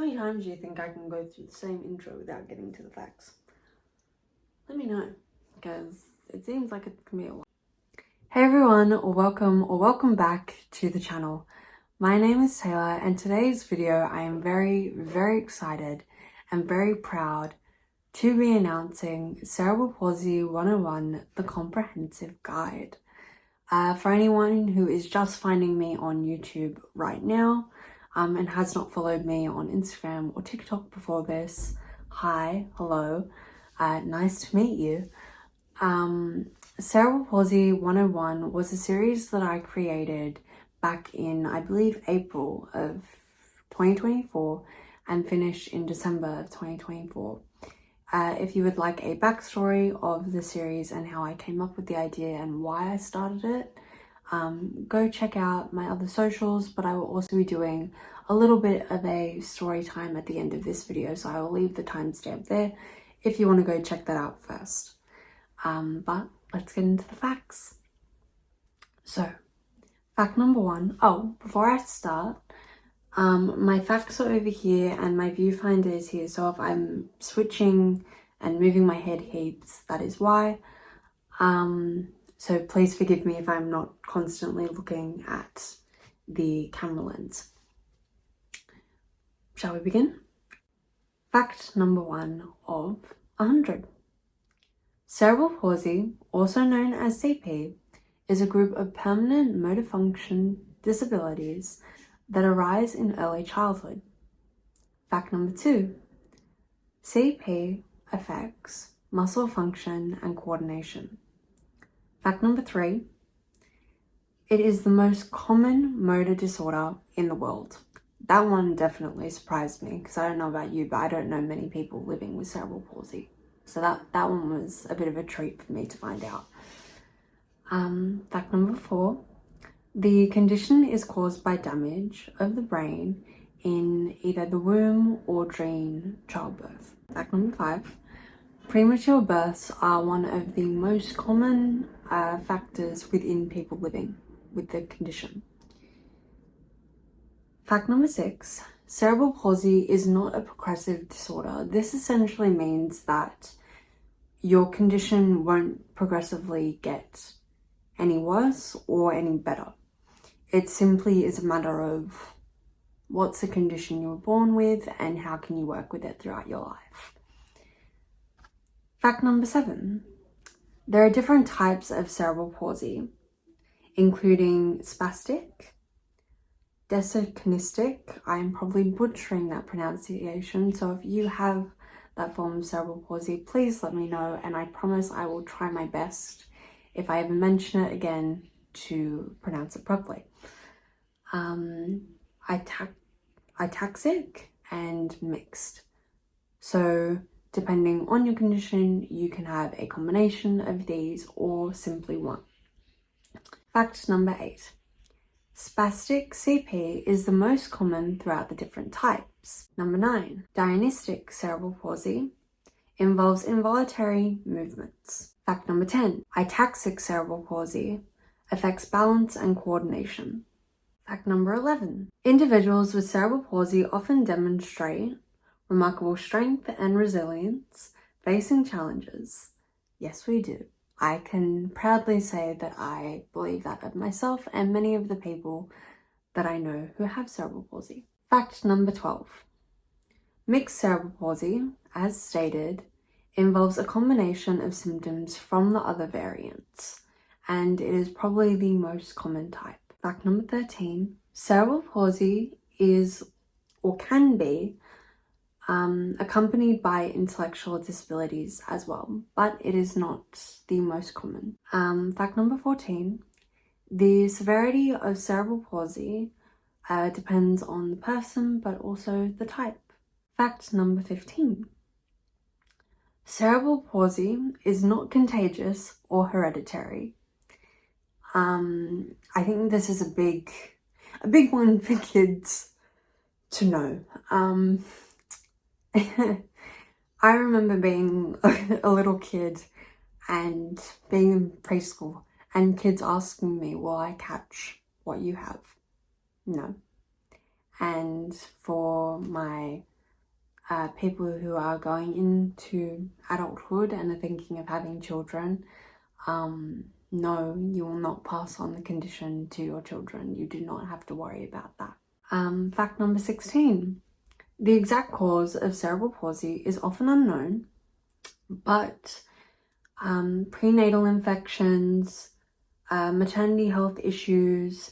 How many times do you think I can go through the same intro without getting to the facts? Let me know, because it seems like it can be a lot. Hey everyone, or welcome back to the channel. My name is Taylor, and today's video I am very excited and very proud to be announcing Cerebral Palsy 101, the comprehensive guide. For anyone who is just finding me on YouTube right now and has not followed me on Instagram or TikTok before this, hi, hello, nice to meet you. Cerebral Palsy 101 was a series that I created back in, I believe, April of 2024 and finished in December of 2024. If you would like a backstory of the series and how I came up with the idea and why I started it, go check out my other socials, but I will also be doing a little bit of a story time at the end of this video, so I will leave the timestamp there if you want to go check that out first. But let's get into the facts. So, fact number one. Oh, before I start, my facts are over here and my viewfinder is here, so if I'm switching and moving my head heaps, that is why. So please forgive me if I'm not constantly looking at the camera lens. Shall we begin? Fact number one of 100. Cerebral palsy, also known as CP, is a group of permanent motor function disabilities that arise in early childhood. Fact number two. CP affects muscle function and coordination. Fact number three. It is the most common motor disorder in the world. That one definitely surprised me because I don't know about you, but I don't know many people living with cerebral palsy. So that one was a bit of a treat for me to find out. Fact number four. The condition is caused by damage of the brain in either the womb or during childbirth. Fact number five. Premature births are one of the most common factors within people living with the condition. Fact number six. Cerebral palsy is not a progressive disorder. This essentially means that your condition won't progressively get any worse or any better. It simply is a matter of what's the condition you were born with and how can you work with it throughout your life. Fact number seven. There are different types of cerebral palsy, including spastic, dyskinetic. I'm probably butchering that pronunciation, so if you have that form of cerebral palsy, please let me know, and I promise I will try my best, if I ever mention it again, to pronounce it properly. Ataxic and mixed. So depending on your condition, you can have a combination of these or simply one. Fact number 8. Spastic CP is the most common throughout the different types. Number 9. Dianistic cerebral palsy involves involuntary movements. Fact number 10. Ataxic cerebral palsy affects balance and coordination. Fact number 11. Individuals with cerebral palsy often demonstrate remarkable strength and resilience facing challenges. Yes, we do. I can proudly say that I believe that of myself and many of the people that I know who have cerebral palsy. Fact number 12. Mixed cerebral palsy, as stated, involves a combination of symptoms from the other variants, and it is probably the most common type. Fact number 13. Cerebral palsy is or can be accompanied by intellectual disabilities as well, but it is not the most common. Fact number 14. The severity of cerebral palsy depends on the person, but also the type. Fact number 15. Cerebral palsy is not contagious or hereditary. I think this is a big one for kids to know. I remember being a little kid and being in preschool and kids asking me, will I catch what you have? No. And for my people who are going into adulthood and are thinking of having children, no, you will not pass on the condition to your children. You do not have to worry about that. Fact number 16. The exact cause of cerebral palsy is often unknown, but prenatal infections, maternity health issues,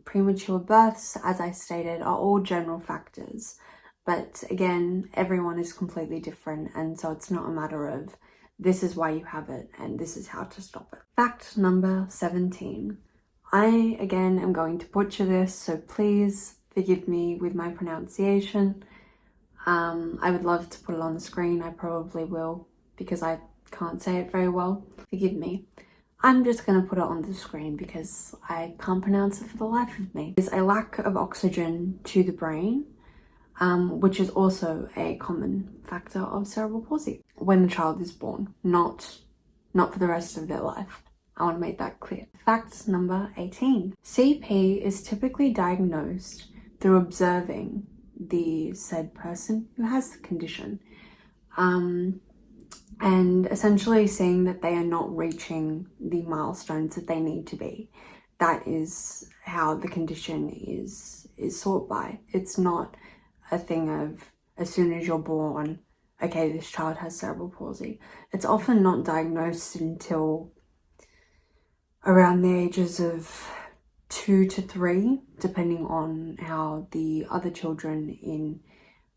premature births, as I stated, are all general factors. But again, everyone is completely different, and so it's not a matter of this is why you have it and this is how to stop it. Fact number 17. I, again, am going to butcher this, so please forgive me with my pronunciation. I would love to put it on the screen. I probably will because I can't say it very well. Forgive me. I'm just going to put it on the screen because I can't pronounce it for the life of me. There's a lack of oxygen to the brain, which is also a common factor of cerebral palsy when the child is born, not for the rest of their life. I want to make that clear. Fact number 18. CP is typically diagnosed through observing the said person who has the condition, and essentially seeing that they are not reaching the milestones that they need to be. That is how the condition is sought by. It's not a thing of as soon as you're born, okay, this child has cerebral palsy. It's often not diagnosed until around the ages of 2 to 3, depending on how the other children in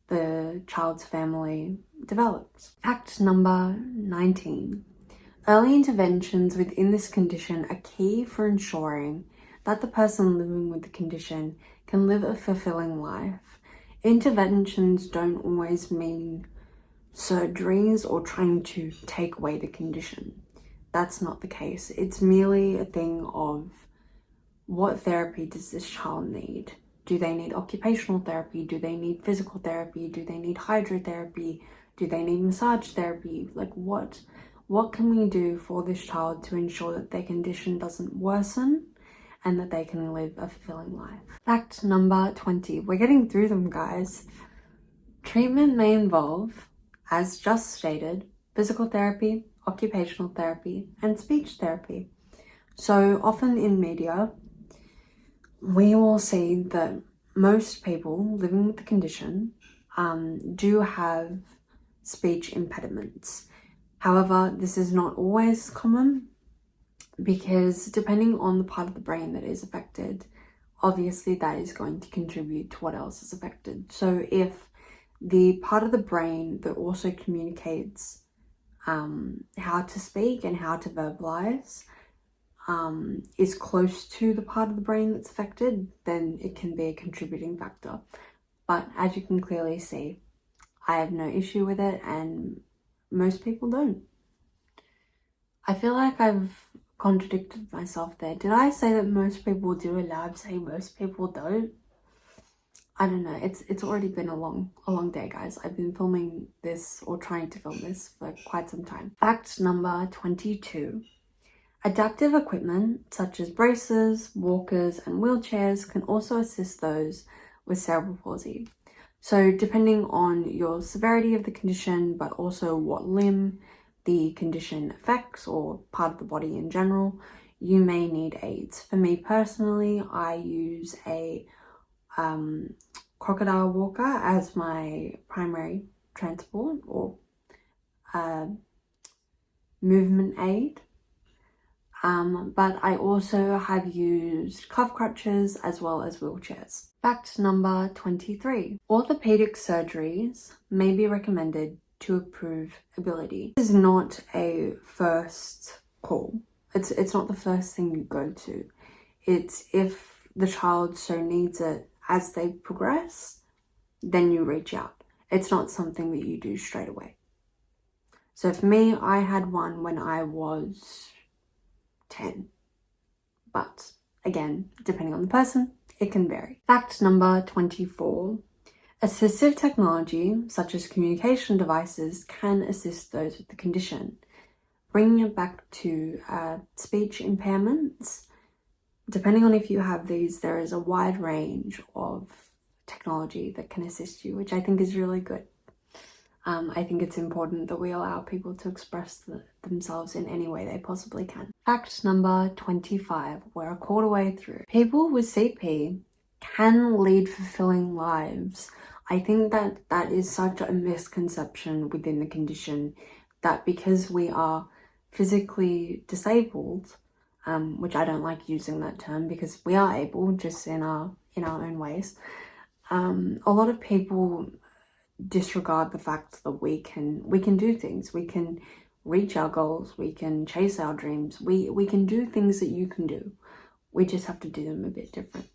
the child's family develops. Fact number 19. Early interventions within this condition are key for ensuring that the person living with the condition can live a fulfilling life. Interventions don't always mean surgeries or trying to take away the condition. That's not the case. It's merely a thing of what therapy does this child need? Do they need occupational therapy? Do they need physical therapy? Do they need hydrotherapy? Do they need massage therapy? Like what can we do for this child to ensure that their condition doesn't worsen and that they can live a fulfilling life? Fact number 20. We're getting through them, guys. Treatment may involve, as just stated, physical therapy, occupational therapy, and speech therapy. So often in media, we will see that most people living with the condition do have speech impediments. However, this is not always common because depending on the part of the brain that is affected, obviously that is going to contribute to what else is affected. So if the part of the brain that also communicates how to speak and how to verbalize is close to the part of the brain that's affected, then it can be a contributing factor. But as you can clearly see, I have no issue with it and most people don't. I feel like I've contradicted myself there. Did I say that most people do a lab say most people don't? I don't know. It's already been a long day, guys. I've been filming this or trying to film this for quite some time. Fact number 22. Adaptive equipment such as braces, walkers, and wheelchairs can also assist those with cerebral palsy. So depending on your severity of the condition, but also what limb the condition affects or part of the body in general, you may need aids. For me personally, I use a crocodile walker as my primary transport or movement aid. But I also have used cuff crutches as well as wheelchairs. Fact number 23. Orthopedic surgeries may be recommended to improve ability. This is not a first call. It's not the first thing you go to. It's if the child so needs it as they progress, then you reach out. It's not something that you do straight away. So for me, I had one when I was 10. But again, depending on the person, it can vary. Fact number 24. Assistive technology, such as communication devices, can assist those with the condition. Bringing it back to speech impairments, depending on if you have these, there is a wide range of technology that can assist you, which I think is really good. I think it's important that we allow people to express themselves in any way they possibly can. Fact number 25, we're a quarter way through. People with CP can lead fulfilling lives. I think that is such a misconception within the condition, that because we are physically disabled, which I don't like using that term because we are able, just in our own ways, a lot of people disregard the fact that we can do things. We can reach our goals, we can chase our dreams, we can do things that you can do. We just have to do them a bit differently.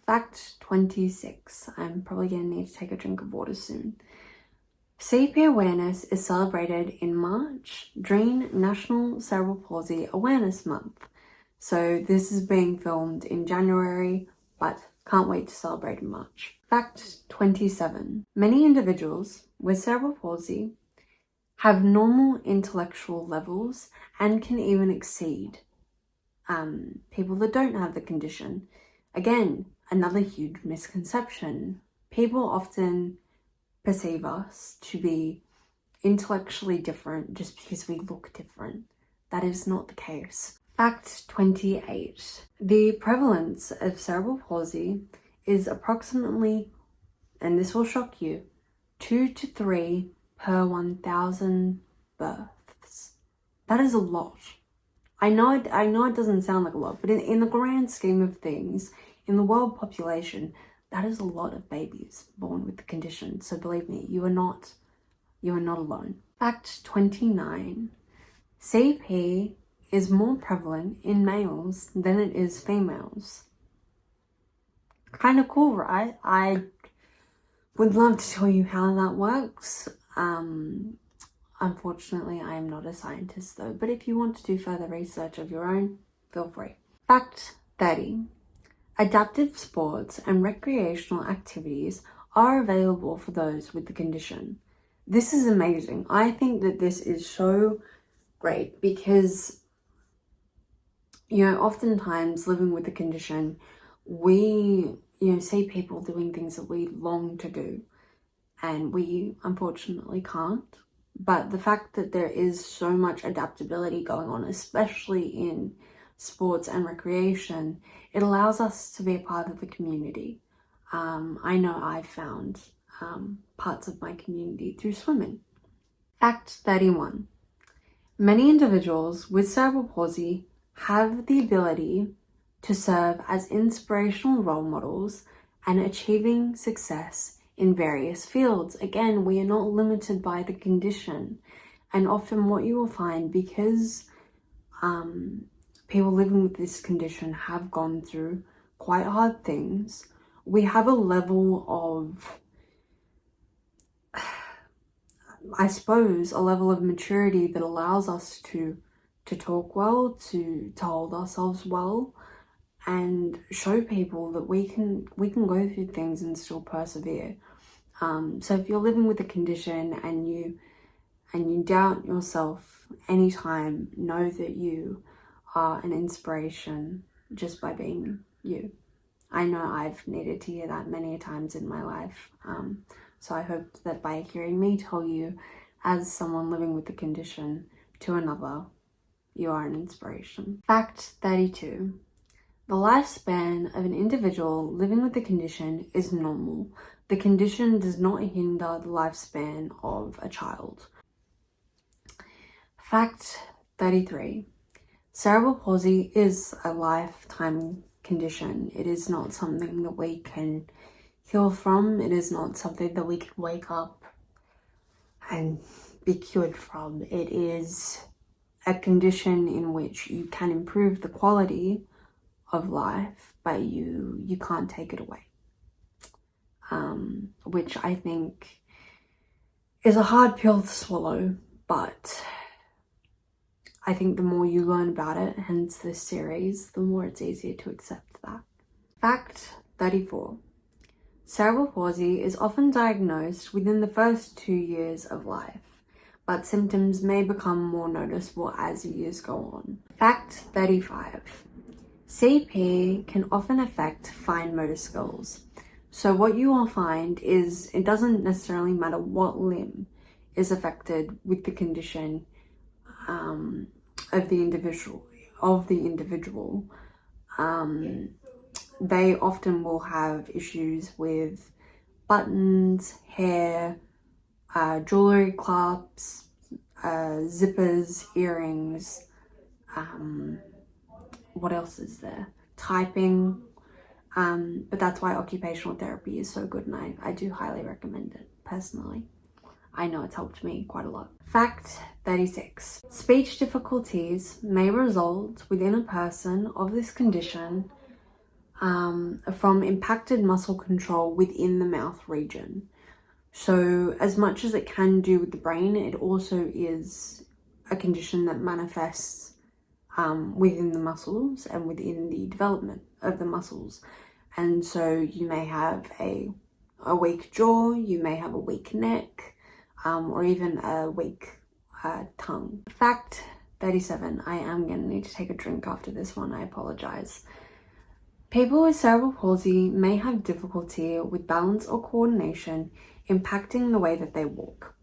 Fact 26. I'm probably going to need to take a drink of water soon. CP awareness is celebrated in March during National Cerebral Palsy Awareness Month. So this is being filmed in January, but can't wait to celebrate in March. Fact 27. Many individuals with cerebral palsy have normal intellectual levels and can even exceed people that don't have the condition. Again, another huge misconception. People often perceive us to be intellectually different just because we look different. That is not the case. Fact 28. The prevalence of cerebral palsy is approximately, and this will shock you, 2 to 3 per 1,000 births. That is a lot. I know it doesn't sound like a lot, but in the grand scheme of things, in the world population, that is a lot of babies born with the condition. So believe me, you are not alone. Fact 29. CP is more prevalent in males than it is females. Kind of cool, right? I would love to tell you how that works. Unfortunately, I am not a scientist though, but if you want to do further research of your own, feel free. Fact 30. Adaptive sports and recreational activities are available for those with the condition. This is amazing. I think that this is so great because, oftentimes living with the condition, we, see people doing things that we long to do and we unfortunately can't. But the fact that there is so much adaptability going on, especially in sports and recreation, it allows us to be a part of the community. I know I've found parts of my community through swimming. Fact 31. Many individuals with cerebral palsy have the ability to serve as inspirational role models and achieving success in various fields. Again, we are not limited by the condition. And often what you will find, because people living with this condition have gone through quite hard things, we have a level of, I suppose, a level of maturity that allows us to talk well, to hold ourselves well, and show people that we can go through things and still persevere. So if you're living with a condition and you doubt yourself anytime, know that you are an inspiration just by being you. I know I've needed to hear that many times in my life. So I hope that by hearing me tell you, as someone living with the condition, to another, you are an inspiration. Fact 32. The lifespan of an individual living with the condition is normal. The condition does not hinder the lifespan of a child. Fact 33. Cerebral palsy is a lifetime condition. It is not something that we can heal from. It is not something that we can wake up and be cured from. It is a condition in which you can improve the quality of life, but you can't take it away. Which I think is a hard pill to swallow, but I think the more you learn about it, hence this series, the more it's easier to accept that. Fact 34. Cerebral palsy is often diagnosed within the first 2 years of life, but symptoms may become more noticeable as years go on. Fact 35. CP can often affect fine motor skills. So what you will find is it doesn't necessarily matter what limb is affected with the condition of the individual. They often will have issues with buttons, hair, jewelry, clasps, zippers, earrings. What else is there? Typing. But that's why occupational therapy is so good, and I do highly recommend it personally. I know it's helped me quite a lot. Fact 36. Speech difficulties may result within a person of this condition from impacted muscle control within the mouth region. So as much as it can do with the brain, it also is a condition that manifests within the muscles and within the development of the muscles. And so you may have a weak jaw, you may have a weak neck, or even a weak tongue. Fact 37. I am going to need to take a drink after this one, I apologize. People with cerebral palsy may have difficulty with balance or coordination, impacting the way that they walk.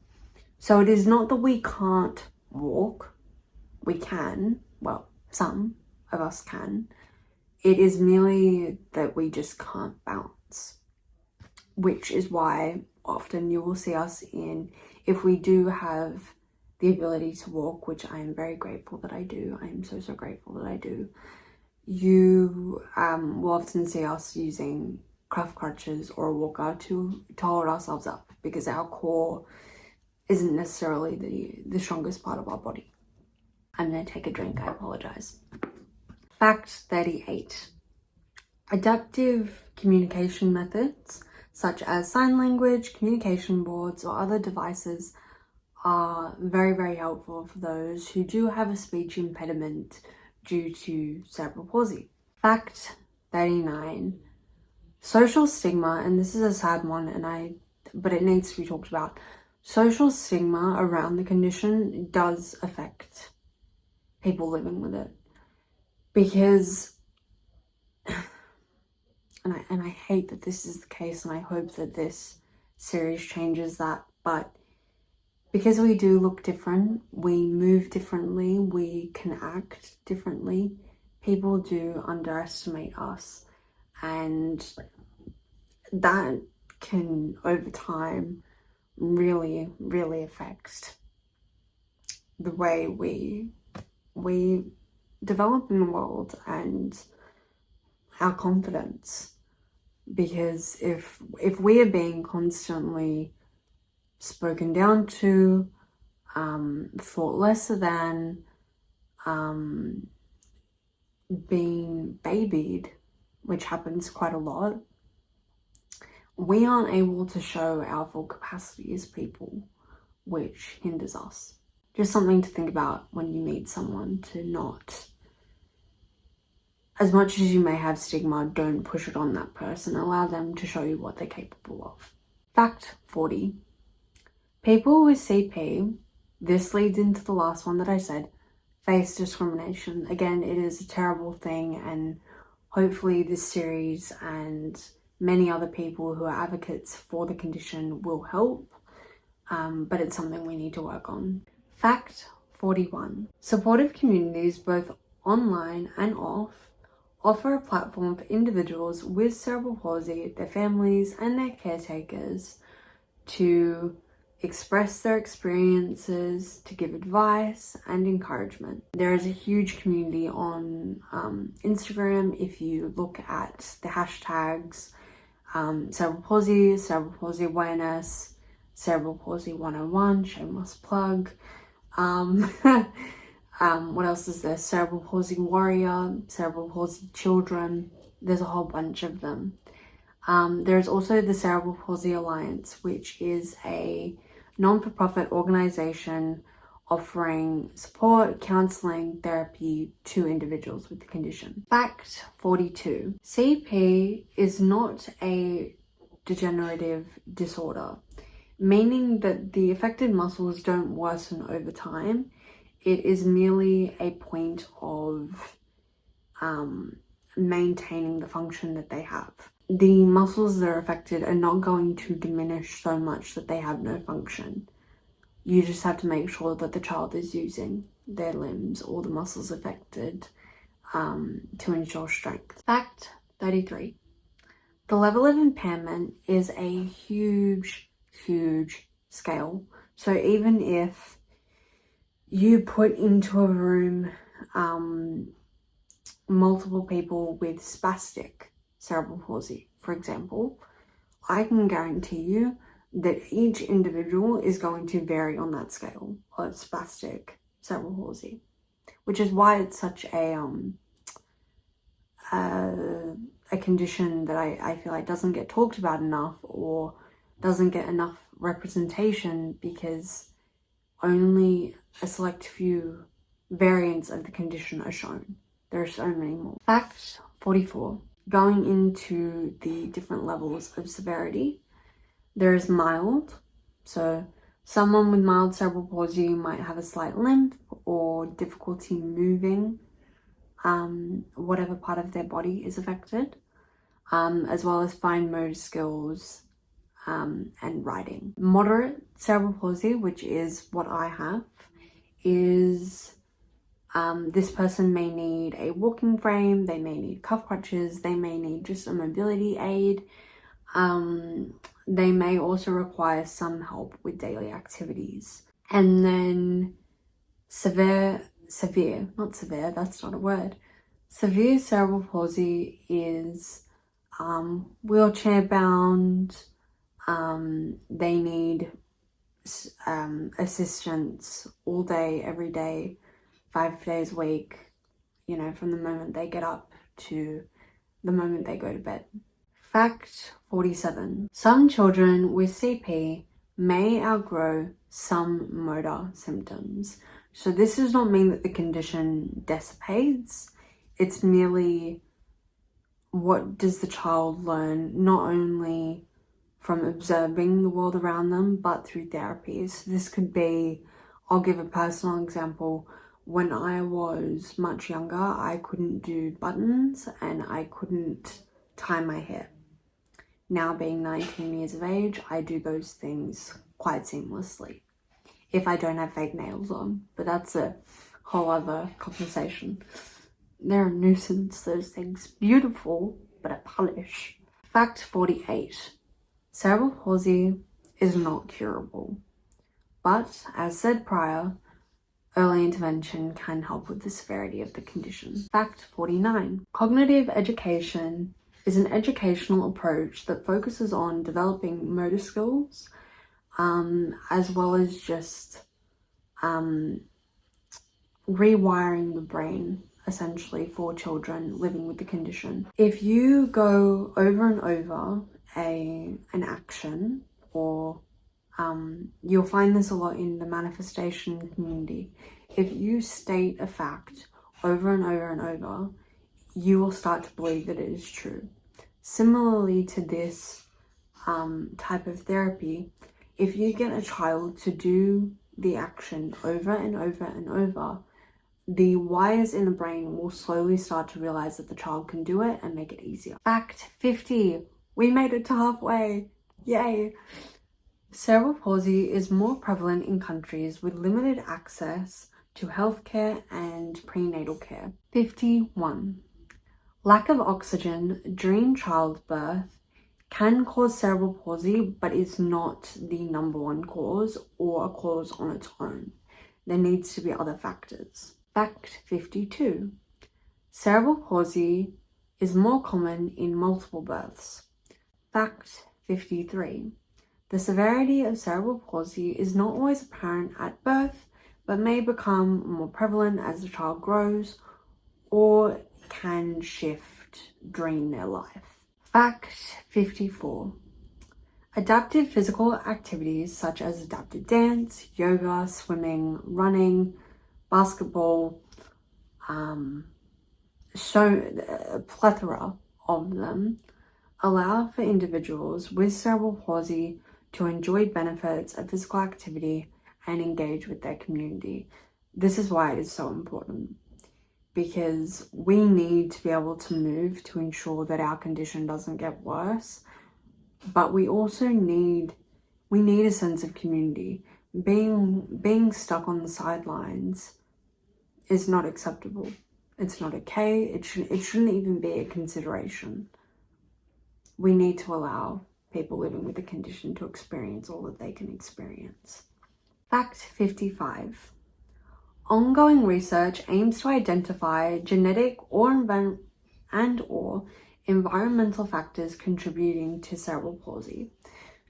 So it is not that we can't walk. We can. Well, some of us can. It is merely that we just can't balance, which is why often you will see us if we do have the ability to walk, which I am very grateful that I do. I am so grateful that I do. You will often see us using craft crutches or a walker to hold ourselves up, because our core isn't necessarily the strongest part of our body. I'm going to take a drink, I apologize. Fact 38. Adaptive communication methods such as sign language, communication boards, or other devices are very helpful for those who do have a speech impediment due to cerebral palsy. Fact 39. Social stigma, and this is a sad one, but it needs to be talked about. Social stigma around the condition does affect people living with it, because and I hate that this is the case, and I hope that this series changes that, but because we do look different, we move differently, we can act differently, people do underestimate us, and that can over time really affect the way we develop in the world and our confidence. Because if we are being constantly spoken down to, thought lesser than, being babied, which happens quite a lot, we aren't able to show our full capacity as people, which hinders us. Just something to think about when you meet someone, to not, as much as you may have stigma, don't push it on that person. Allow them to show you what they're capable of. Fact 40. People with CP, this leads into the last one that I said, face discrimination. Again, it is a terrible thing, and hopefully this series and many other people who are advocates for the condition will help, but it's something we need to work on. Fact 41. Supportive communities, both online and off, offer a platform for individuals with cerebral palsy, their families and their caretakers to express their experiences, to give advice and encouragement. There is a huge community on Instagram. If you look at the hashtags cerebral palsy awareness, cerebral palsy 101, shameless plug. What else is there? Cerebral palsy warrior, cerebral palsy children. There's a whole bunch of them. There's also the Cerebral Palsy Alliance, which is a non-for-profit organization offering support, counseling, therapy to individuals with the condition. Fact 42. CP is not a degenerative disorder, meaning that the affected muscles don't worsen over time. It is merely a point of maintaining the function that they have. the muscles that are affected are not going to diminish so much that they have no function. You just have to make sure that the child is using their limbs or the muscles affected to ensure strength. Fact 33. The level of impairment is a huge scale. So even if you put into a room multiple people with spastic cerebral palsy, for example, I can guarantee you that each individual is going to vary on that scale of spastic cerebral palsy, which is why it's such a condition that I feel like doesn't get talked about enough or doesn't get enough representation, because only a select few variants of the condition are shown. There are so many more. Fact 44. Going into the different levels of severity, there is mild. So someone with mild cerebral palsy might have a slight limp or difficulty moving whatever part of their body is affected, as well as fine motor skills and writing. Moderate cerebral palsy, which is what I have, is this person may need a walking frame, they may need cuff crutches, they may need just a mobility aid. They may also require some help with daily activities. And then severe, that's not a word. Severe cerebral palsy is wheelchair bound. They need assistance all day, every day, 5 days a week, from the moment they get up to the moment they go to bed. Fact 47. Some children with CP may outgrow some motor symptoms. So this does not mean that the condition dissipates. It's merely, what does the child learn, not only from observing the world around them, but through therapies. So this could be, I'll give a personal example. When I was much younger, I couldn't do buttons and I couldn't tie my hair. Now, being 19 years of age, I do those things quite seamlessly, if I don't have fake nails on, but that's a whole other conversation. They're a nuisance, those things. Beautiful, but a polish. Fact 48. Cerebral palsy is not curable, but as said prior, early intervention can help with the severity of the condition. Fact 49. Cognitive education is an educational approach that focuses on developing motor skills, as well as just rewiring the brain, essentially, for children living with the condition. If you go over and over an action, or you'll find this a lot in the manifestation community, if you state a fact over and over and over, you will start to believe that it is true. Similarly to this type of therapy, if you get a child to do the action over and over and over, the wires in the brain will slowly start to realize that the child can do it and make it easier. Fact 50. We made it to halfway. Yay! Cerebral palsy is more prevalent in countries with limited access to healthcare and prenatal care. 51. Lack of oxygen during childbirth can cause cerebral palsy, but is not the number one cause or a cause on its own. There needs to be other factors. Fact 52. Cerebral palsy is more common in multiple births. Fact 53. The severity of cerebral palsy is not always apparent at birth, but may become more prevalent as the child grows or can shift during their life. Fact 54. Adaptive physical activities such as adapted dance, yoga, swimming, running, basketball, a plethora of them, allow for individuals with cerebral palsy to enjoy benefits of physical activity and engage with their community. This is why it is so important. because we need to be able to move to ensure that our condition doesn't get worse. But we also need a sense of community. Being stuck on the sidelines is not acceptable. It's not okay. It shouldn't even be a consideration. We need to allow people living with the condition to experience all that they can experience. Fact 55. Ongoing research aims to identify genetic or environmental factors contributing to cerebral palsy.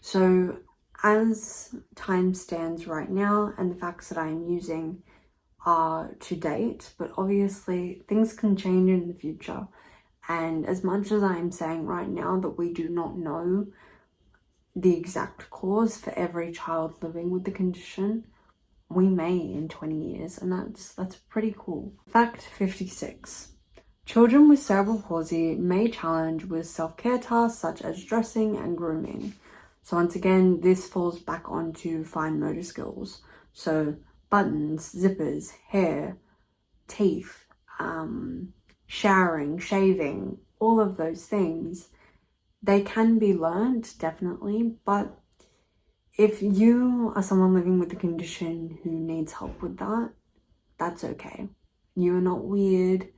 So as time stands right now, and the facts that I am using are to date, but obviously things can change in the future. And as much as I'm saying right now that we do not know the exact cause for every child living with the condition, we may in 20 years, and that's pretty cool. Fact 56. Children with cerebral palsy may challenge with self-care tasks such as dressing and grooming. So once again, this falls back onto fine motor skills. So buttons, zippers, hair, teeth, showering, shaving, all of those things, they can be learned, definitely, but if you are someone living with the condition who needs help with that, that's okay. You are not weird,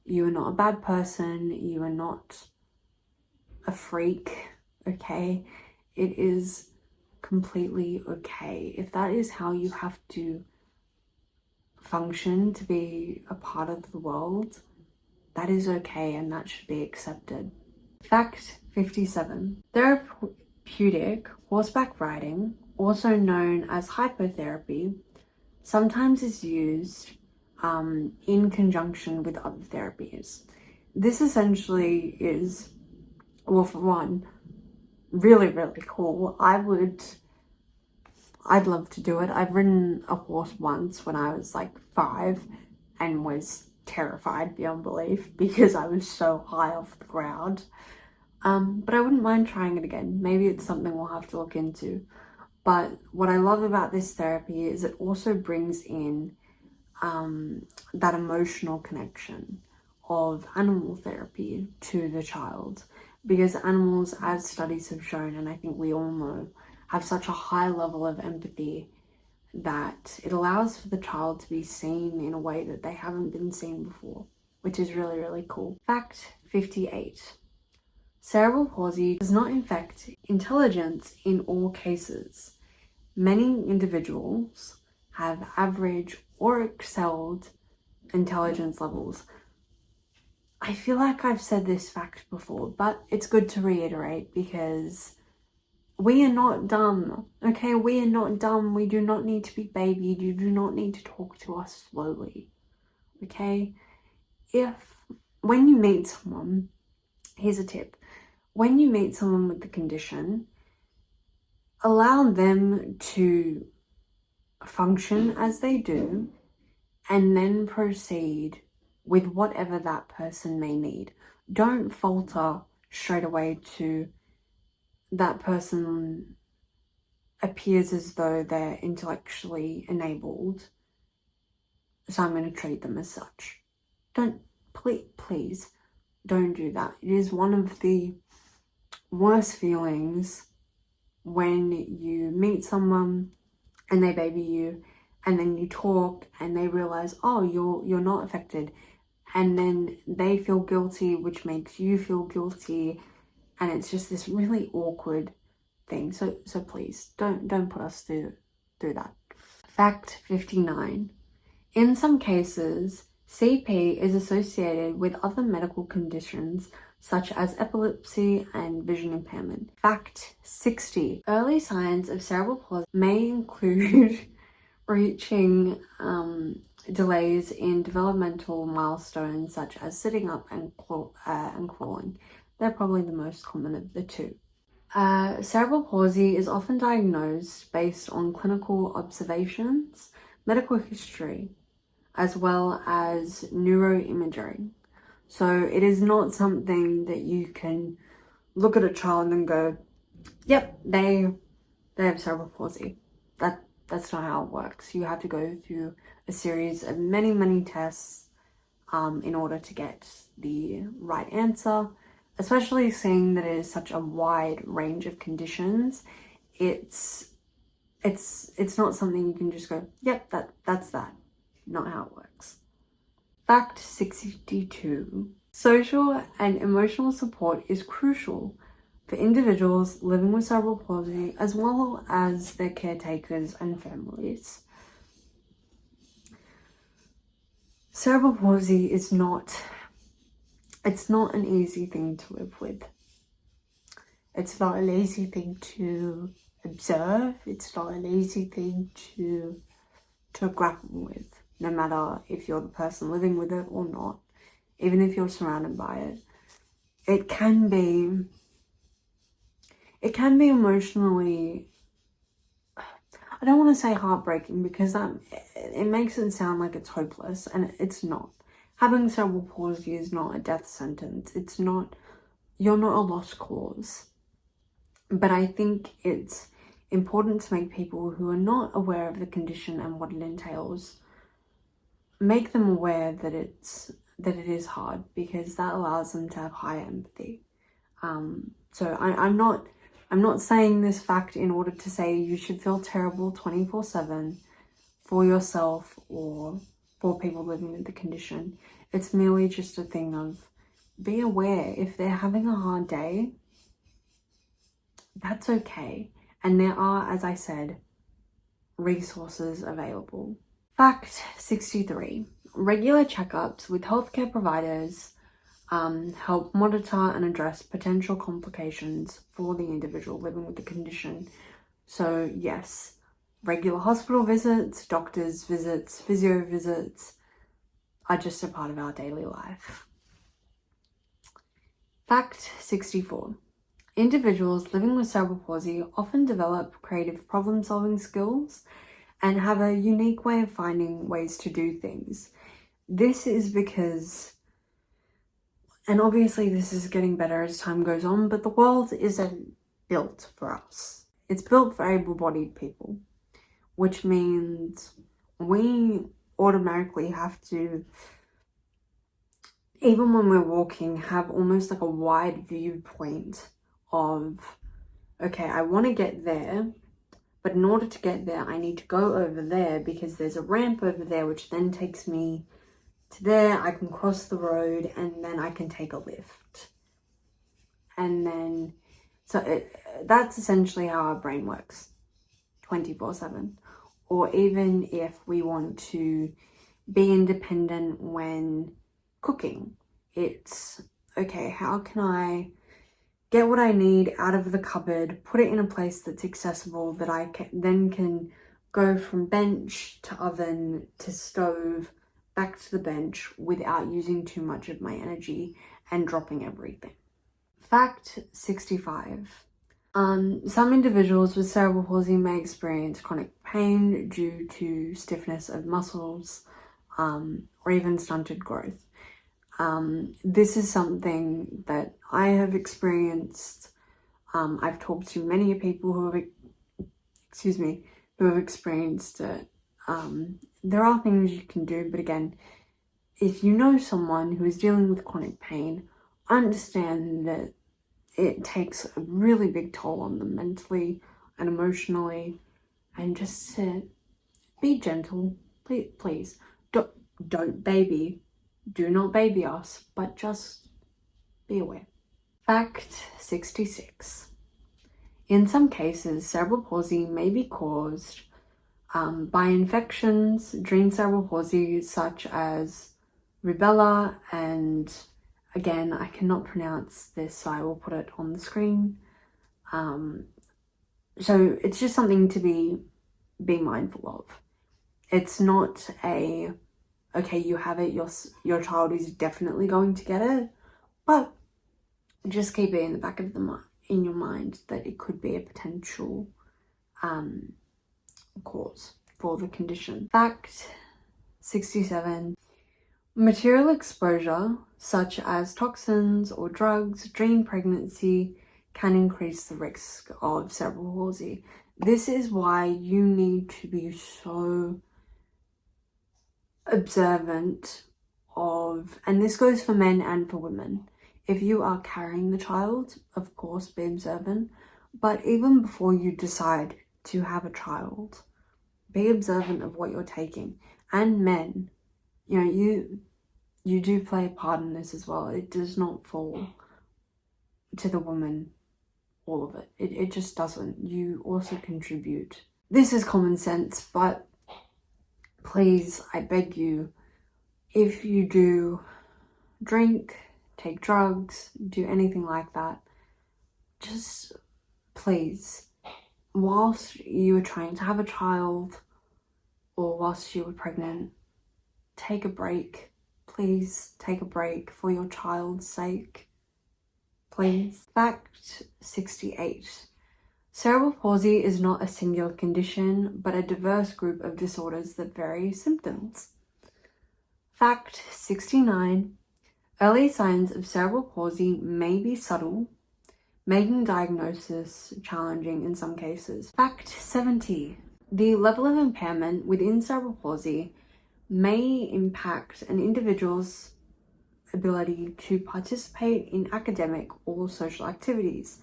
you are not a bad person, you are not a freak, okay? It is completely okay. If that is how you have to function to be a part of the world, that is okay and that should be accepted. Fact 57. Therapeutic horseback riding, also known as hypotherapy, sometimes is used in conjunction with other therapies. This essentially is, well, for one, really, really cool. I'd love to do it. I've ridden a horse once when I was like 5 and was terrified beyond belief because I was so high off the ground. But I wouldn't mind trying it again. Maybe it's something we'll have to look into. But what I love about this therapy is it also brings in that emotional connection of animal therapy to the child. Because animals, as studies have shown, and I think we all know, have such a high level of empathy that it allows for the child to be seen in a way that they haven't been seen before, which is really, really cool. Fact 58. Cerebral palsy does not affect intelligence in all cases. Many individuals have average or excelled intelligence levels. I feel like I've said this fact before, but it's good to reiterate because we are not dumb, okay? We are not dumb. We do not need to be babied. You do not need to talk to us slowly, okay? When you meet someone, here's a tip. When you meet someone with the condition, allow them to function as they do and then proceed with whatever that person may need. Don't falter straight away to that person appears as though they're intellectually enabled, so I'm going to treat them as such. Please don't do that. It is one of the worst feelings when you meet someone and they baby you and then you talk and they realize, oh, you're not affected, and then they feel guilty, which makes you feel guilty, and it's just this really awkward thing. So please don't put us through that. Fact 59. In some cases, CP is associated with other medical conditions such as epilepsy and vision impairment. Fact 60. Early signs of cerebral palsy may include reaching delays in developmental milestones such as sitting up and crawling. They're probably the most common of the two. Cerebral palsy is often diagnosed based on clinical observations, medical history, as well as neuroimaging. So it is not something that you can look at a child and go, yep, they have cerebral palsy. That's not how it works. You have to go through a series of many tests in order to get the right answer, especially seeing that it is such a wide range of conditions. It's not something you can just go, yep, that's that. Not how it works. Fact 62. Social and emotional support is crucial for individuals living with cerebral palsy as well as their caretakers and families. Cerebral palsy is not an easy thing to live with. It's not an easy thing to observe. It's not an easy thing to grapple with, no matter if you're the person living with it or not, even if you're surrounded by it. It can be emotionally, I don't want to say heartbreaking, because it makes it sound like it's hopeless, and it's not. Having cerebral palsy is not a death sentence. It's not, you're not a lost cause. But I think it's important to make people who are not aware of the condition and what it entails, make them aware that it is hard, because that allows them to have higher empathy. So I'm not saying this fact in order to say you should feel terrible 24/7 for yourself or for people living with the condition. It's merely just a thing of, be aware if they're having a hard day, that's okay. And there are, as I said, resources available. Fact 63. Regular checkups with healthcare providers help monitor and address potential complications for the individual living with the condition. So yes, regular hospital visits, doctor's visits, physio visits are just a part of our daily life. Fact 64. Individuals living with cerebral palsy often develop creative problem-solving skills and have a unique way of finding ways to do things. This is because, and obviously this is getting better as time goes on, but the world isn't built for us. It's built for able-bodied people, which means we automatically have to, even when we're walking, have almost like a wide viewpoint of, okay, I want to get there, but in order to get there, I need to go over there because there's a ramp over there, which then takes me to there. I can cross the road and then I can take a lift. And then, so that's essentially how our brain works 24/7. Or even if we want to be independent when cooking, it's, okay, how can I get what I need out of the cupboard, put it in a place that's accessible, that I can go from bench to oven to stove back to the bench without using too much of my energy and dropping everything. Fact 65. Some individuals with cerebral palsy may experience chronic pain due to stiffness of muscles or even stunted growth. This is something that I have experienced. I've talked to many people who have experienced it. There are things you can do, but again, if you know someone who is dealing with chronic pain, understand that it takes a really big toll on them mentally and emotionally, and just be gentle, please. Don't baby. Do not baby us, but just be aware. Fact 66. In some cases, cerebral palsy may be caused by infections during cerebral palsy, such as rubella, and again, I cannot pronounce this, so I will put it on the screen. So it's just something to be mindful of. It's not a, okay, you have it, your child is definitely going to get it, but just keep it in the back of in your mind that it could be a potential cause for the condition. Fact 67. Material exposure, such as toxins or drugs during pregnancy, can increase the risk of cerebral palsy. This is why you need to be so observant of, and this goes for men and for women, if you are carrying the child, of course, be observant, but even before you decide to have a child, be observant of what you're taking. And men, you know, you do play a part in this as well. It does not fall to the woman, all of it. It just doesn't. You also contribute. This is common sense, but please, I beg you, if you do drink, take drugs, do anything like that, just please, whilst you are trying to have a child or whilst you were pregnant, take a break. Please take a break for your child's sake. Please. Fact 68. Cerebral palsy is not a singular condition, but a diverse group of disorders that vary symptoms. Fact 69. Early signs of cerebral palsy may be subtle, making diagnosis challenging in some cases. Fact 70. The level of impairment within cerebral palsy may impact an individual's ability to participate in academic or social activities.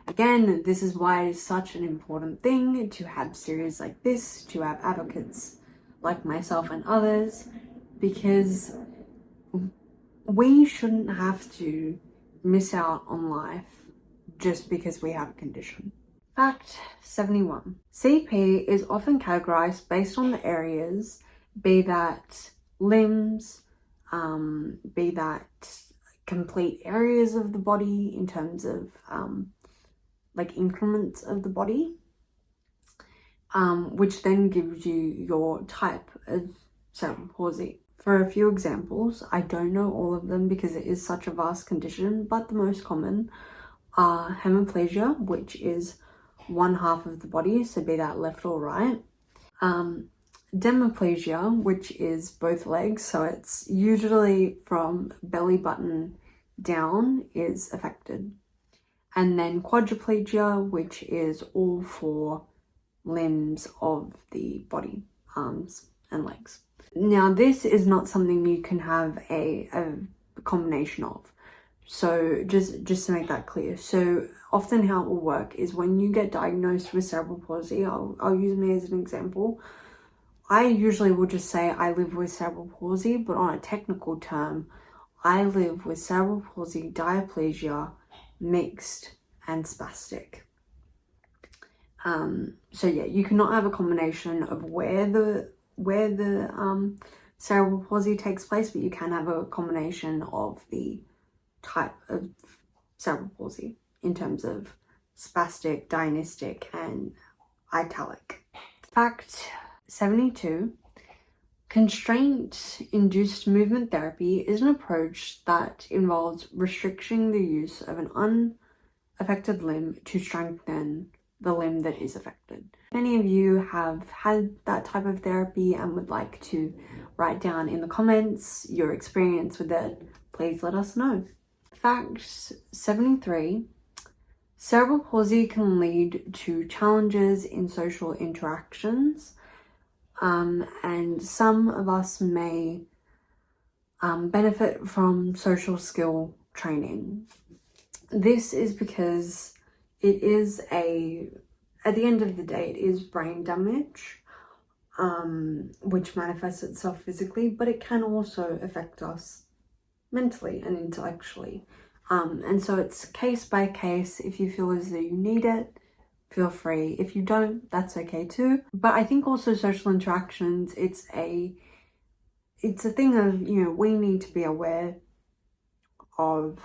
Again, this is why it is such an important thing to have series like this, to have advocates like myself and others, because we shouldn't have to miss out on life just because we have a condition. Fact 71. CP is often categorized based on the areas, be that limbs, be that complete areas of the body in terms of like increments of the body, which then gives you your type of cerebral palsy. For a few examples, I don't know all of them because it is such a vast condition, but the most common are hemiplegia, which is one half of the body, so be that left or right. Demiplegia, which is both legs, so it's usually from belly button down is affected. And then quadriplegia, which is all four limbs of the body, arms and legs. Now, this is not something you can have a combination of. So just to make that clear. So often how it will work is when you get diagnosed with cerebral palsy, I'll use me as an example. I usually will just say I live with cerebral palsy, but on a technical term, I live with cerebral palsy, diaplegia, mixed and spastic. So yeah, you cannot have a combination of where the cerebral palsy takes place, but you can have a combination of the type of cerebral palsy in terms of spastic, dianistic, and italic. Fact 72. Constraint-induced movement therapy is an approach that involves restricting the use of an unaffected limb to strengthen the limb that is affected. If any of you have had that type of therapy and would like to write down in the comments your experience with it, please let us know. Fact 73. Cerebral palsy can lead to challenges in social interactions, and some of us may benefit from social skill training. This is because it is at the end of the day, it is brain damage, which manifests itself physically, but it can also affect us mentally and intellectually. And so it's case by case. If you feel as though you need it, feel free. If you don't, that's okay too. But I think also social interactions, it's a thing of, you know, we need to be aware of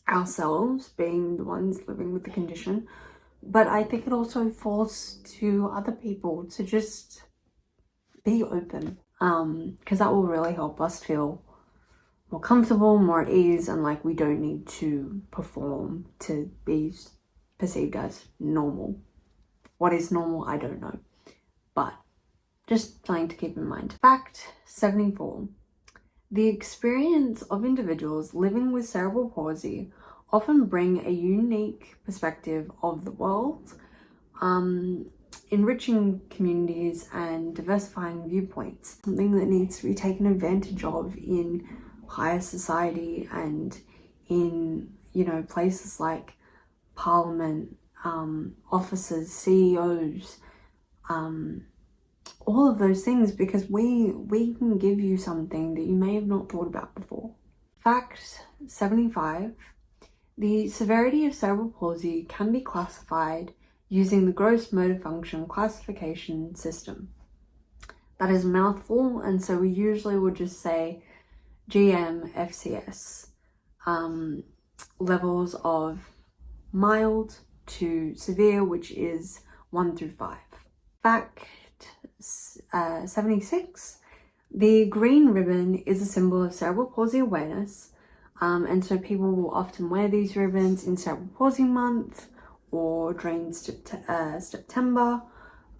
ourselves being the ones living with the condition. But I think it also falls to other people to just be open, because that will really help us feel more comfortable, more at ease, and like we don't need to perform to be perceived as normal. What is normal, I don't know, but just something to keep in mind. Fact 74. The experience of individuals living with cerebral palsy often bring a unique perspective of the world. enriching communities and diversifying viewpoints, something that needs to be taken advantage of in higher society and in, you know, places like Parliament, officers, CEOs, all of those things, because we can give you something that you may have not thought about before. Fact 75. The severity of cerebral palsy can be classified using the gross motor function classification system. That is a mouthful, and so we usually would just say GMFCS, levels of mild to severe, which is 1 through 5. Fact 76. The green ribbon is a symbol of cerebral palsy awareness, and so people will often wear these ribbons in Cerebral Palsy Month or during September,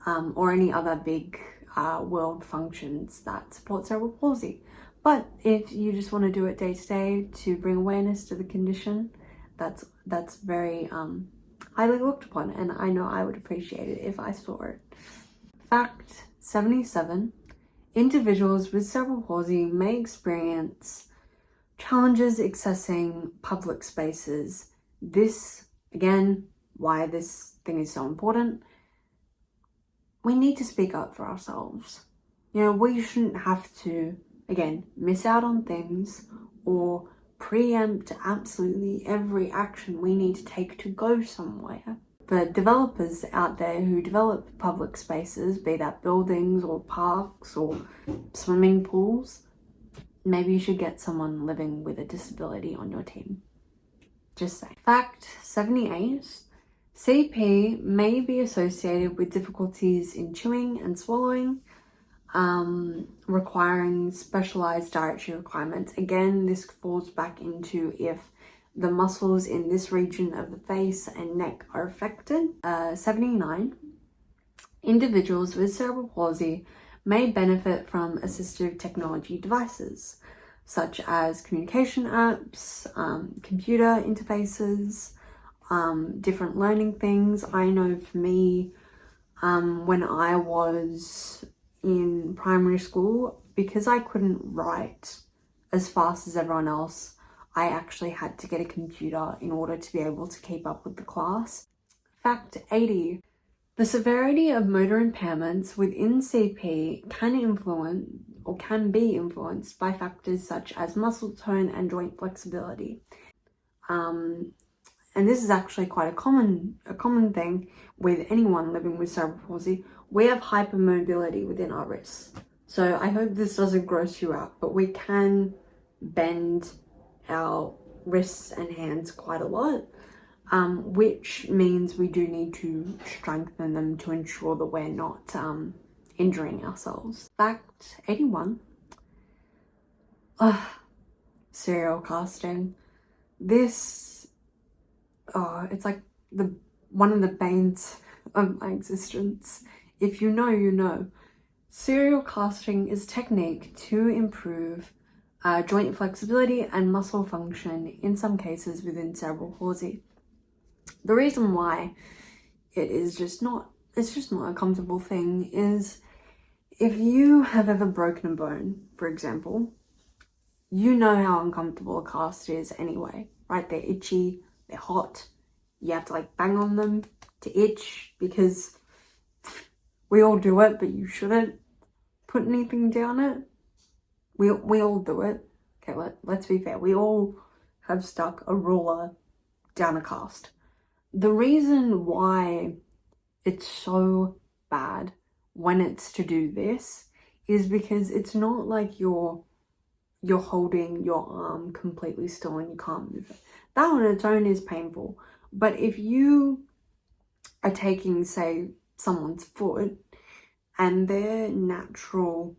or any other big world functions that support cerebral palsy. But if you just want to do it day to day to bring awareness to the condition, that's very highly looked upon, and I know I would appreciate it if I saw it. Fact 77. Individuals with cerebral palsy may experience challenges accessing public spaces. This, again, why this thing is so important. We need to speak up for ourselves. You know, we shouldn't have to, again, miss out on things or preempt absolutely every action we need to take to go somewhere. For developers out there who develop public spaces, be that buildings or parks or swimming pools, maybe you should get someone living with a disability on your team. Just say. Fact 78. CP may be associated with difficulties in chewing and swallowing, requiring specialized dietary requirements. Again, this falls back into if the muscles in this region of the face and neck are affected. 79. Individuals with cerebral palsy may benefit from assistive technology devices, such as communication apps, computer interfaces, different learning things. I know for me, when I was in primary school, because I couldn't write as fast as everyone else, I actually had to get a computer in order to be able to keep up with the class. Fact 80. The severity of motor impairments within CP can be influenced by factors such as muscle tone and joint flexibility. And this is actually quite a common thing with anyone living with cerebral palsy. We have hypermobility within our wrists. So I hope this doesn't gross you out, but we can bend our wrists and hands quite a lot, which means we do need to strengthen them to ensure that we're not injuring ourselves. Fact 81. Serial casting. This, it's like one of the banes of my existence. If you know, you know. Serial casting is a technique to improve joint flexibility and muscle function in some cases within cerebral palsy. The reason why it's just not a comfortable thing is if you have ever broken a bone, for example, you know how uncomfortable a cast is anyway, right? They're itchy, they're hot, you have to like bang on them to itch because we all do it, but you shouldn't put anything down it. We all do it. Okay, let's be fair. We all have stuck a ruler down a cast. The reason why it's so bad when it's to do this is because it's not like you're holding your arm completely still and you can't move it. That on its own is painful. But if you are taking, say, someone's foot and their natural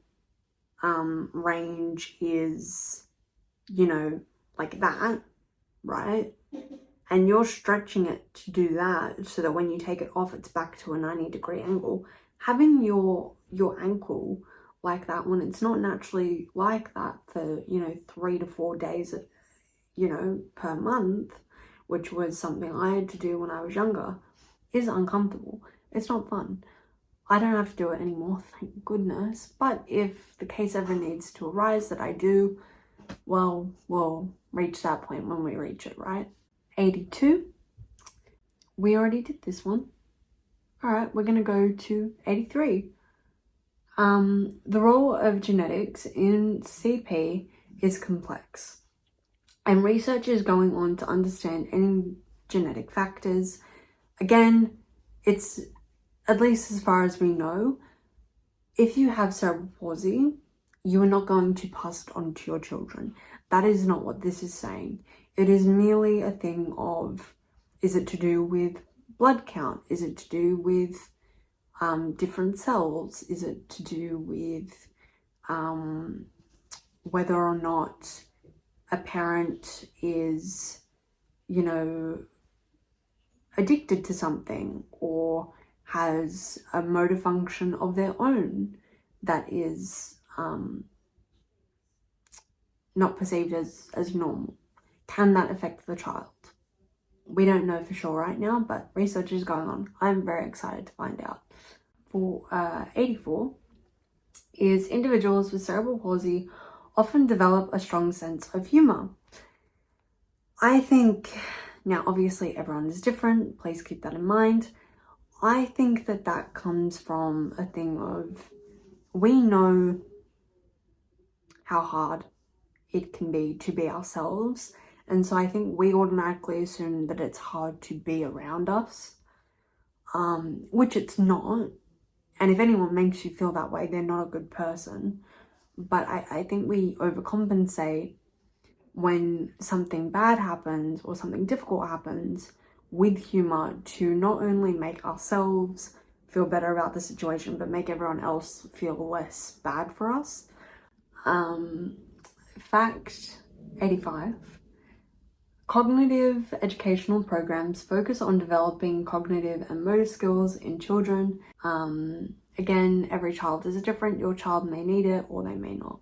range is, you know, like that, right? And you're stretching it to do that so that when you take it off, it's back to a 90-degree angle. Having your ankle like that when it's not naturally like that for, 3 to 4 days, per month, which was something I had to do when I was younger, is uncomfortable. It's not fun. I don't have to do it anymore, thank goodness. But if the case ever needs to arise that I do, well, we'll reach that point when we reach it, right? 82. We already did this one. All right, we're gonna go to 83. The role of genetics in CP is complex, and research is going on to understand any genetic factors. Again, it's, at least as far as we know, if you have cerebral palsy, you are not going to pass it on to your children. That is not what this is saying. It is merely a thing of, is it to do with blood count? Is it to do with different cells? Is it to do with whether or not a parent is, you know, addicted to something or has a motor function of their own that is not perceived as normal? Can that affect the child? We don't know for sure right now, but research is going on. I'm very excited to find out. For 84 is individuals with cerebral palsy often develop a strong sense of humor. I think, now obviously everyone is different, please keep that in mind. I think that comes from a thing of, we know how hard it can be to be ourselves, and so I think we automatically assume that it's hard to be around us, which it's not. And if anyone makes you feel that way, they're not a good person. But I think we overcompensate when something bad happens or something difficult happens with humor to not only make ourselves feel better about the situation, but make everyone else feel less bad for us. Fact 85. Cognitive educational programs focus on developing cognitive and motor skills in children. Again, every child is different. Your child may need it or they may not.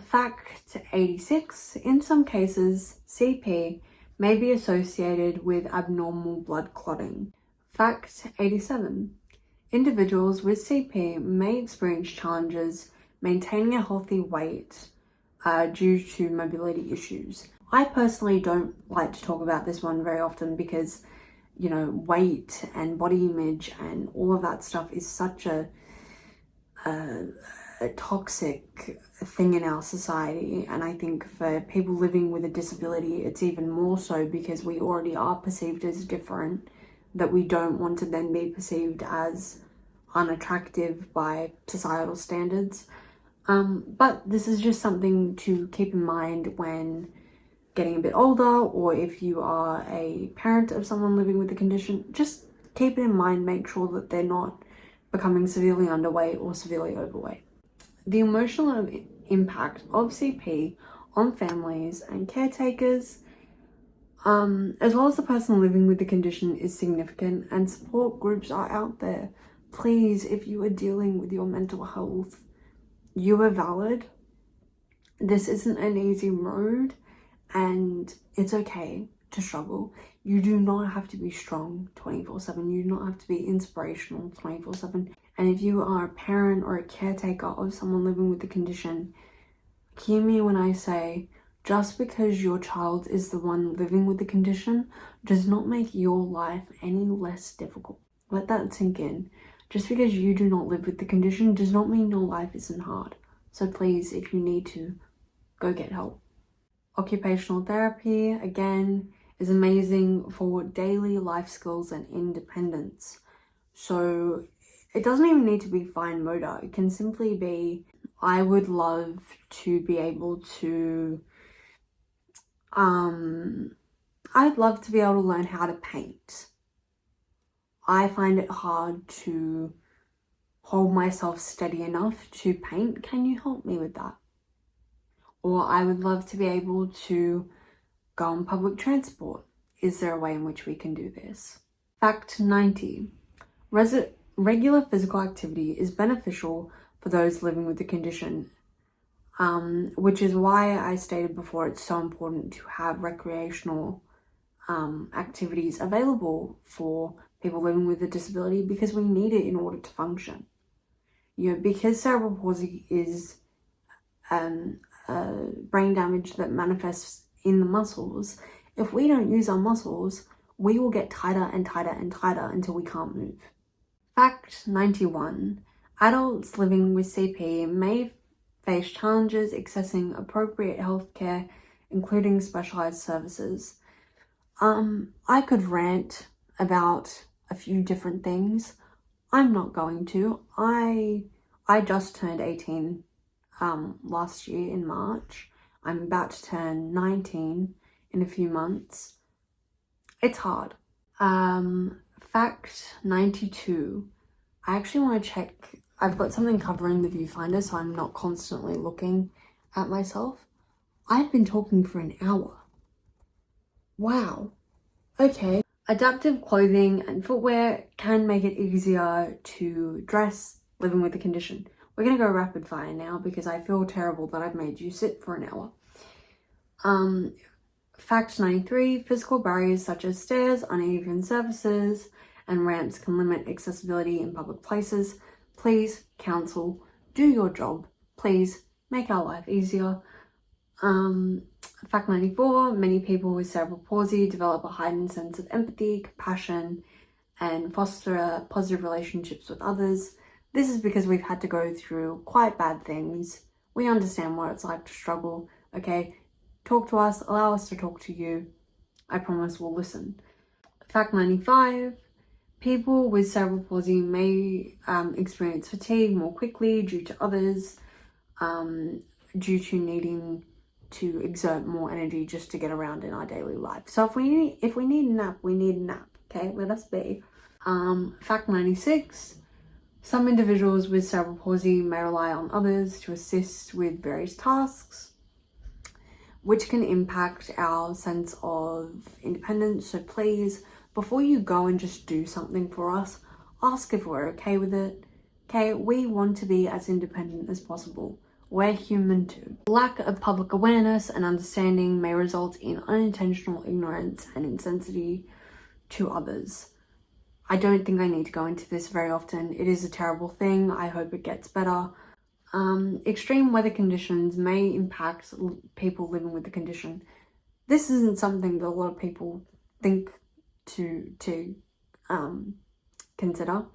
Fact 86. In some cases, CP may be associated with abnormal blood clotting. Fact 87. Individuals with CP may experience challenges maintaining a healthy weight due to mobility issues. I personally don't like to talk about this one very often because, you know, weight and body image and all of that stuff is such a toxic thing in our society. And I think for people living with a disability, it's even more so because we already are perceived as different, that we don't want to then be perceived as unattractive by societal standards. But this is just something to keep in mind when getting a bit older, or if you are a parent of someone living with the condition. Just keep it in mind, make sure that they're not becoming severely underweight or severely overweight. The emotional impact of CP on families and caretakers, as well as the person living with the condition, is significant, and support groups are out there. Please, if you are dealing with your mental health, you are valid. This isn't an easy road, and it's okay to struggle. You do not have to be strong 24/7. You do not have to be inspirational 24/7. And if you are a parent or a caretaker of someone living with the condition, hear me when I say, just because your child is the one living with the condition does not make your life any less difficult. Let that sink in. Just because you do not live with the condition does not mean your life isn't hard. So please, if you need to, go get help. Occupational therapy, again, is amazing for daily life skills and independence. So it doesn't even need to be fine motor. It can simply be, I would love to be able to, I'd love to be able to learn how to paint. I find it hard to hold myself steady enough to paint. Can you help me with that? Or I would love to be able to go on public transport. Is there a way in which we can do this? Fact 90. Regular physical activity is beneficial for those living with the condition, which is why I stated before it's so important to have recreational activities available for people living with a disability because we need it in order to function. You know, because cerebral palsy is brain damage that manifests in the muscles, if we don't use our muscles, we will get tighter and tighter and tighter until we can't move. Fact 91. Adults living with CP may face challenges accessing appropriate healthcare, including specialized services. I could rant about a few different things. I'm not going to. I just turned 18 last year in March. I'm about to turn 19 in a few months. It's hard. Fact 92. I actually want to check. I've got something covering the viewfinder so I'm not constantly looking at myself. I've been talking for an hour. Wow. Okay. Adaptive clothing and footwear can make it easier to dress living with the condition. We're going to go rapid fire now because I feel terrible that I've made you sit for an hour. Fact 93. Physical barriers such as stairs, uneven surfaces, and ramps can limit accessibility in public places. Please, council, do your job. Please make our life easier. Fact 94. Many people with cerebral palsy develop a heightened sense of empathy, compassion, and foster positive relationships with others. This is because we've had to go through quite bad things. We understand what it's like to struggle, okay? Talk to us, allow us to talk to you. I promise we'll listen. Fact 95. People with cerebral palsy may experience fatigue more quickly due to others, due to needing to exert more energy just to get around in our daily life. So if we need a nap, we need a nap, okay? Let us be. Fact 96. Some individuals with cerebral palsy may rely on others to assist with various tasks, which can impact our sense of independence. So please, before you go and just do something for us, ask if we're okay with it. Okay, we want to be as independent as possible. We're human too. Lack of public awareness and understanding may result in unintentional ignorance and insensitivity to others. I don't think I need to go into this very often. It is a terrible thing. I hope it gets better. Extreme weather conditions may impact people living with the condition. This isn't something that a lot of people think to consider,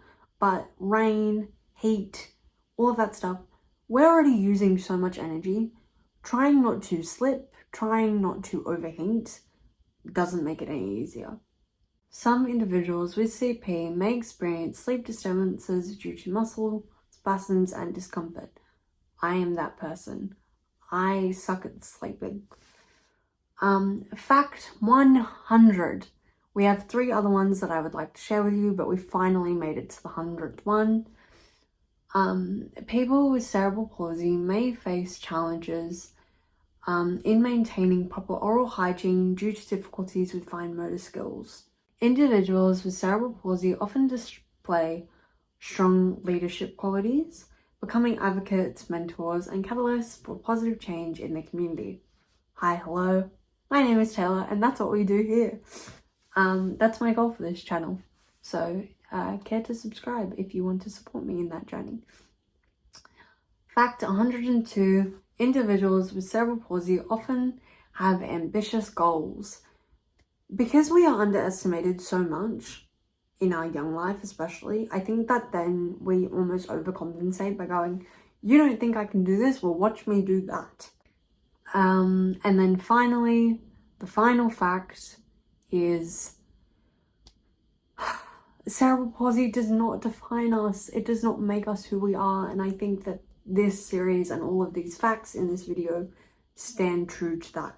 but rain, heat, all of that stuff, we're already using so much energy. Trying not to slip, trying not to overheat doesn't make it any easier. Some individuals with CP may experience sleep disturbances due to muscle spasms and discomfort. I am that person. I suck at sleeping. Fact 100. We have 3 other ones that I would like to share with you, but we finally made it to the 100th one. People with cerebral palsy may face challenges in maintaining proper oral hygiene due to difficulties with fine motor skills. Individuals with cerebral palsy often display strong leadership qualities, becoming advocates, mentors, and catalysts for positive change in the community. Hi, hello. My name is Taylor, and that's what we do here. That's my goal for this channel. So, care to subscribe if you want to support me in that journey. Fact 102. Individuals with cerebral palsy often have ambitious goals. Because we are underestimated so much in our young life especially, I think that then we almost overcompensate by going, you don't think I can do this? Well, watch me do that. And then finally, the final fact is cerebral palsy does not define us. It does not make us who we are. And I think that this series and all of these facts in this video stand true to that.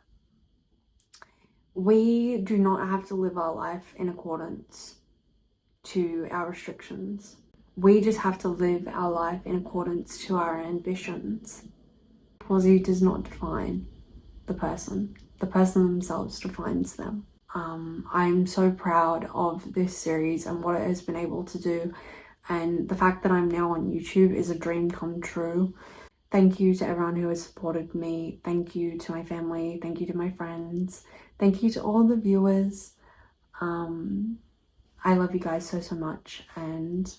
We do not have to live our life in accordance to our restrictions. We just have to live our life in accordance to our ambitions. Palsy does not define the person. The person themselves defines them. I'm so proud of this series and what it has been able to do, and the fact that I'm now on YouTube is a dream come true. Thank you to everyone who has supported me. Thank you to my family. Thank you to my friends. Thank you to all the viewers. I love you guys so much, and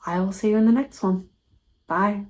I will see you in the next one. Bye.